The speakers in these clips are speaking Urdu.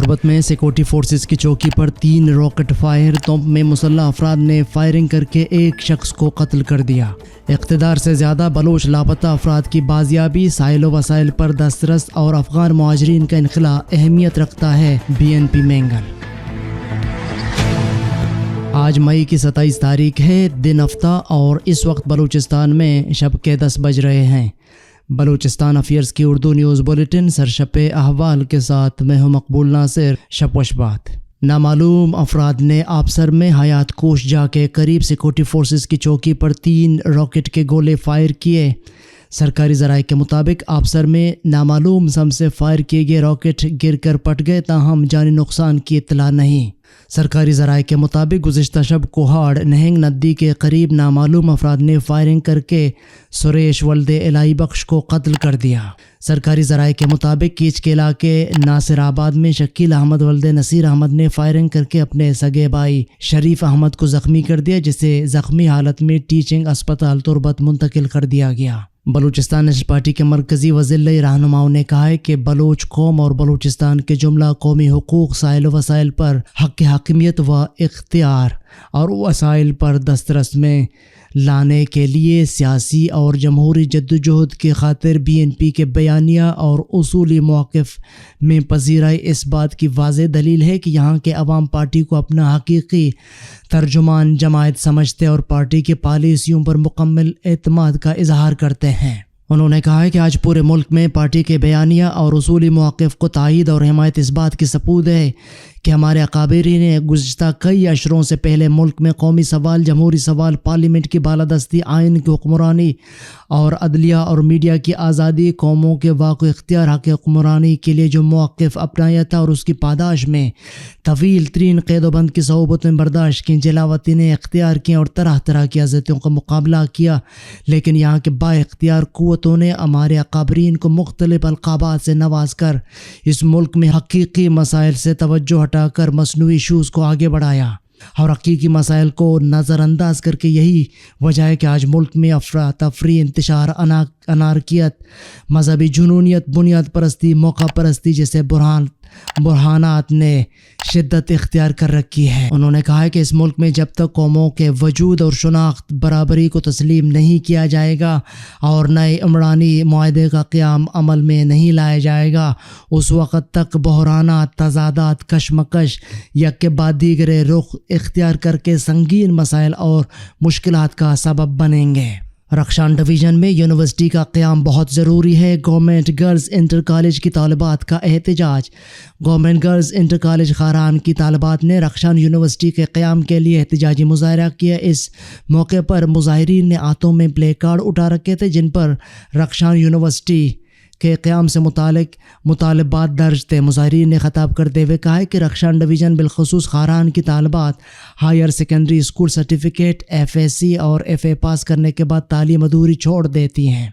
تربت میں سیکورٹی فورسز کی چوکی پر 3 راکٹ فائر، توپ میں مسلح افراد نے فائرنگ کر کے ایک شخص کو قتل کر دیا۔ اقتدار سے زیادہ بلوچ لاپتہ افراد کی بازیابی، سائل و وسائل پر دسترس اور افغان مہاجرین کا انخلاء اہمیت رکھتا ہے۔ BNP مینگل۔ آج مئی کی 27 تاریخ ہے، دن ہفتہ، اور اس وقت بلوچستان میں شب کے 10 بج رہے ہیں۔ بلوچستان افیئرز کی اردو نیوز بلیٹن سرشپ احوال کے ساتھ میں ہوں مقبول ناصر۔ شب وش بات۔ نامعلوم افراد نے آبسر میں حیات کوش جا کے قریب سیکورٹی فورسز کی چوکی پر 3 راکٹ کے گولے فائر کیے۔ سرکاری ذرائع کے مطابق آبسر میں نامعلوم سم سے فائر کیے گئے راکٹ گر کر پٹ گئے، تاہم جانی نقصان کی اطلاع نہیں۔ سرکاری ذرائع کے مطابق گزشتہ شب کوہاڑ نہنگ ندی کے قریب نامعلوم افراد نے فائرنگ کر کے سریش ولد الہی بخش کو قتل کر دیا۔ سرکاری ذرائع کے مطابق کیچ کے علاقے ناصر آباد میں شکیل احمد ولد نصیر احمد نے فائرنگ کر کے اپنے سگے بھائی شریف احمد کو زخمی کر دیا، جسے زخمی حالت میں ٹیچنگ اسپتال تربت منتقل کر دیا گیا۔ بلوچستان نیشنل پارٹی کے مرکزی وزیر رہنماؤں نے کہا ہے کہ بلوچ قوم اور بلوچستان کے جملہ قومی حقوق، سائل و وسائل پر حق حاکمیت و اختیار اور وسائل پر دسترس میں لانے کے لیے سیاسی اور جمہوری جدوجہد کی خاطر BNP کے بیانیہ اور اصولی موقف میں پذیرائی اس بات کی واضح دلیل ہے کہ یہاں کے عوام پارٹی کو اپنا حقیقی ترجمان جماعت سمجھتے اور پارٹی کی پالیسیوں پر مکمل اعتماد کا اظہار کرتے ہیں۔ انہوں نے کہا ہے کہ آج پورے ملک میں پارٹی کے بیانیہ اور اصولی موقف کو تائید اور حمایت اس بات کی ثبوت ہے کہ ہمارے اکابرین نے گزشتہ کئی عشروں سے پہلے ملک میں قومی سوال، جمہوری سوال، پارلیمنٹ کی بالادستی، آئین کی حکمرانی اور عدلیہ اور میڈیا کی آزادی، قوموں کے واقع اختیار حق حکمرانی کے لیے جو موقف اپنایا تھا اور اس کی پاداش میں طویل ترین قید و بند کی صعوبت میں برداشت کی، جلاوطنی نے اختیار کی اور طرح طرح کی اذیتوں کا مقابلہ کیا، لیکن یہاں کے با اختیار قوتوں نے ہمارے اکابرین کو مختلف القابات سے نواز کر اس ملک میں حقیقی مسائل سے توجہ ہٹا کر مصنوعی ایشوز کو آگے بڑھایا اور حقیقی مسائل کو نظر انداز کر کے یہی وجہ ہے کہ آج ملک میں افراتفری، انتشار، انارکیت، مذہبی جنونیت، بنیاد پرستی، موقع پرستی جیسے برہانات نے شدت اختیار کر رکھی ہے۔ انہوں نے کہا ہے کہ اس ملک میں جب تک قوموں کے وجود اور شناخت برابری کو تسلیم نہیں کیا جائے گا اور نئے عمرانی معاہدے کا قیام عمل میں نہیں لایا جائے گا، اس وقت تک بحرانات، تضادات، کشمکش یک کے بعد دیگرے رخ اختیار کر کے سنگین مسائل اور مشکلات کا سبب بنیں گے۔ رخشان ڈویژن میں یونیورسٹی کا قیام بہت ضروری ہے، گورنمنٹ گرلز انٹر کالج کی طالبات کا احتجاج۔ Government girls inter college Kharan کی طالبات نے رخشان یونیورسٹی کے قیام کے لیے احتجاجی مظاہرہ کیا۔ اس موقع پر مظاہرین نے ہاتھوں میں پلے کارڈ اٹھا رکھے تھے جن پر رخشان یونیورسٹی کے قیام سے متعلق مطالبات درج تھے۔ مظاہرین نے خطاب کرتے ہوئے کہا کہ رخشان ڈویژن بالخصوص خاران کی طالبات higher secondary school certificate FSc اور FA پاس کرنے کے بعد تعلیم ادھوری چھوڑ دیتی ہیں،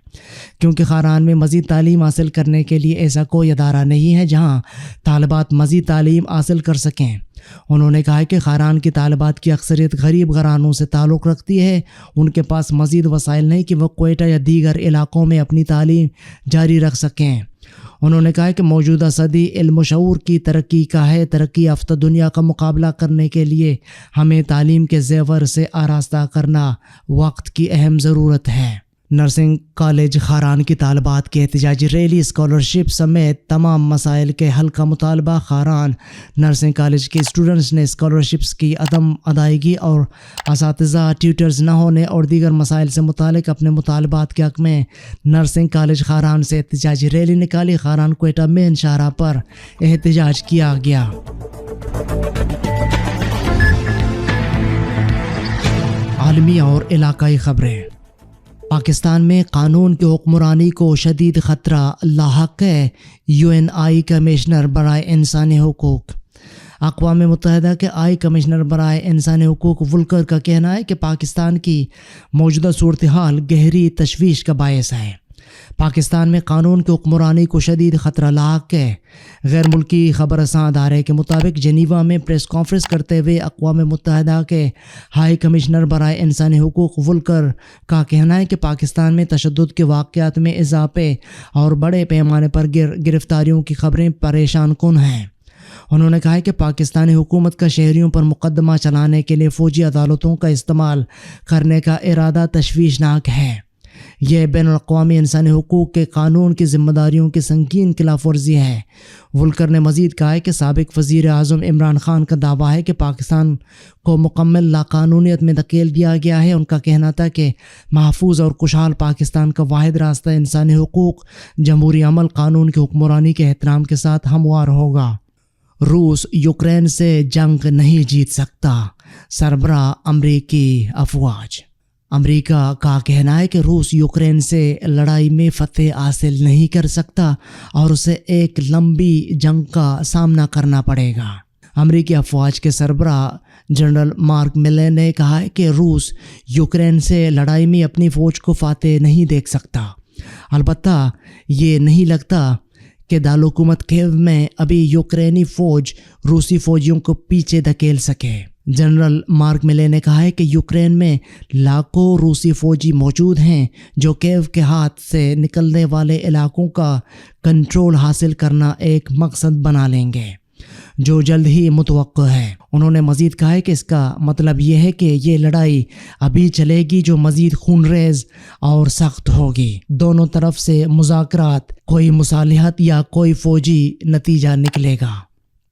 کیونکہ خاران میں مزید تعلیم حاصل کرنے کے لیے ایسا کوئی ادارہ نہیں ہے جہاں طالبات مزید تعلیم حاصل کر سکیں۔ انہوں نے کہا کہ خاران کی طالبات کی اکثریت غریب گھرانوں سے تعلق رکھتی ہے، ان کے پاس مزید وسائل نہیں کہ وہ کوئٹہ یا دیگر علاقوں میں اپنی تعلیم جاری رکھ سکیں۔ انہوں نے کہا کہ موجودہ صدی علم و شعور کی ترقی کا ہے، ترقی یافتہ دنیا کا مقابلہ کرنے کے لیے ہمیں تعلیم کے زیور سے آراستہ کرنا وقت کی اہم ضرورت ہے۔ نرسنگ کالج خاران کی طالبات کی احتجاجی ریلی، اسکالرشپ سمیت تمام مسائل کے حل کا مطالبہ۔ خاران نرسنگ کالج کے اسٹوڈنٹس نے اسکالرشپس کی عدم ادائیگی اور اساتذہ ٹیوٹرز نہ ہونے اور دیگر مسائل سے متعلق اپنے مطالبات کے حق میں نرسنگ کالج خاران سے احتجاجی ریلی نکالی۔ خاران کوئٹہ مین شاہراہ پر احتجاج کیا گیا۔ عالمی اور علاقائی خبریں۔ پاکستان میں قانون کی حکمرانی کو شدید خطرہ لاحق ہے، UNI کمشنر برائے انسانی حقوق۔ اقوام متحدہ کے کمشنر برائے انسانی حقوق ولکر کا کہنا ہے کہ پاکستان کی موجودہ صورتحال گہری تشویش کا باعث ہے۔ پاکستان میں قانون کی حکمرانی کو شدید خطرہ لاحق ہے۔ غیر ملکی خبر رساں ادارے کے مطابق جنیوا میں پریس کانفرنس کرتے ہوئے اقوام متحدہ کے ہائی کمشنر برائے انسانی حقوق ولکر کا کہنا ہے کہ پاکستان میں تشدد کے واقعات میں اضافے اور بڑے پیمانے پر گرفتاریوں کی خبریں پریشان کن ہیں۔ انہوں نے کہا ہے کہ پاکستانی حکومت کا شہریوں پر مقدمہ چلانے کے لیے فوجی عدالتوں کا استعمال کرنے کا ارادہ تشویشناک ہے۔ یہ بین الاقوامی انسانی حقوق کے قانون کی ذمہ داریوں کی سنگین خلاف ورزی ہے۔ ولکر نے مزید کہا ہے کہ سابق وزیر اعظم عمران خان کا دعویٰ ہے کہ پاکستان کو مکمل لاقانونیت میں دھکیل دیا گیا ہے۔ ان کا کہنا تھا کہ محفوظ اور خوشحال پاکستان کا واحد راستہ انسانی حقوق، جمہوری عمل، قانون کی حکمرانی کے احترام کے ساتھ ہموار ہوگا۔ روس یوکرین سے جنگ نہیں جیت سکتا، سربراہ امریکی افواج۔ امریکہ کا کہنا ہے کہ روس یوکرین سے لڑائی میں فتح حاصل نہیں کر سکتا اور اسے ایک لمبی جنگ کا سامنا کرنا پڑے گا۔ امریکی افواج کے سربراہ جنرل مارک ملے نے کہا ہے کہ روس یوکرین سے لڑائی میں اپنی فوج کو فاتح نہیں دیکھ سکتا۔ البتہ یہ نہیں لگتا کہ دارالحکومت کیو میں ابھی یوکرینی فوج روسی فوجیوں کو پیچھے دھکیل سکے۔ جنرل مارک ملے نے کہا ہے کہ یوکرین میں لاکھوں روسی فوجی موجود ہیں جو کیو کے ہاتھ سے نکلنے والے علاقوں کا کنٹرول حاصل کرنا ایک مقصد بنا لیں گے، جو جلد ہی متوقع ہے۔ انہوں نے مزید کہا ہے کہ اس کا مطلب یہ ہے کہ یہ لڑائی ابھی چلے گی جو مزید خونریز اور سخت ہوگی۔ دونوں طرف سے مذاکرات، کوئی مصالحت یا کوئی فوجی نتیجہ نکلے گا۔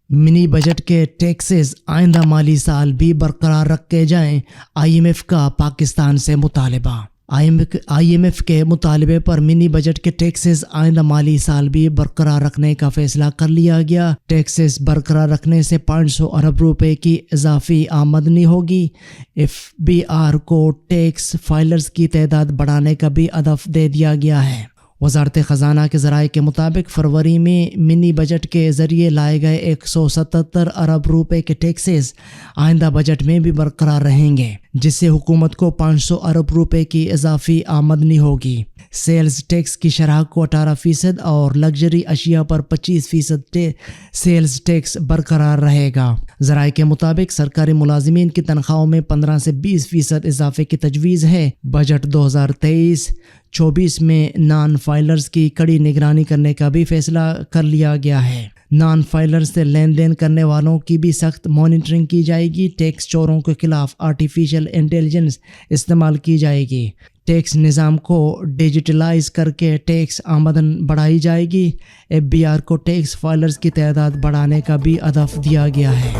منی بجٹ کے ٹیکسز آئندہ مالی سال بھی برقرار رکھے جائیں، آئی ایم ایف کا پاکستان سے مطالبہ۔ آئی ایم ایف کے مطالبے پر منی بجٹ کے ٹیکسز آئندہ مالی سال بھی برقرار رکھنے کا فیصلہ کر لیا گیا۔ ٹیکسز برقرار رکھنے سے 500 ارب روپے کی اضافی آمدنی ہوگی۔ ایف بی آر کو ٹیکس فائلرز کی تعداد بڑھانے کا بھی ہدف دے دیا گیا ہے۔ وزارت خزانہ کے ذرائع کے مطابق فروری میں منی بجٹ کے ذریعے لائے گئے 177 ارب روپے کے ٹیکسز آئندہ بجٹ میں بھی برقرار رہیں گے، جس سے حکومت کو 500 ارب روپے کی اضافی آمدنی ہوگی۔ سیلز ٹیکس کی شرح کو 18% اور لگژری اشیاء پر 25% سیلز ٹیکس برقرار رہے گا۔ ذرائع کے مطابق سرکاری ملازمین کی تنخواہوں میں 15 سے 20% اضافے کی تجویز ہے۔ بجٹ 2023-24 میں نان فائلرز کی کڑی نگرانی کرنے کا بھی فیصلہ کر لیا گیا ہے۔ نان فائلرز سے لین دین کرنے والوں کی بھی سخت مانیٹرنگ کی جائے گی۔ ٹیکس چوروں کے خلاف آرٹیفیشل انٹیلیجنس استعمال کی جائے گی۔ ٹیکس نظام کو ڈیجیٹلائز کر کے ٹیکس آمدن بڑھائی جائے گی۔ ایف بی آر کو ٹیکس فائلرز کی تعداد بڑھانے کا بھی ہدف دیا گیا ہے۔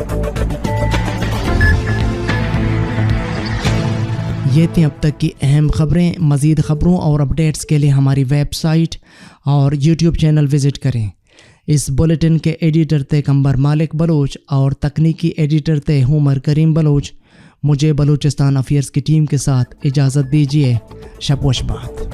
یہ تھیں اب تک کی اہم خبریں۔ مزید خبروں اور اپڈیٹس کے لیے ہماری ویب سائٹ اور یوٹیوب چینل وزٹ کریں۔ اس بلیٹن کے ایڈیٹر تھے قمبر مالک بلوچ اور تکنیکی ایڈیٹر تھے عمر کریم بلوچ۔ مجھے بلوچستان افیئرز کی ٹیم کے ساتھ اجازت دیجیے۔ شب و شبات۔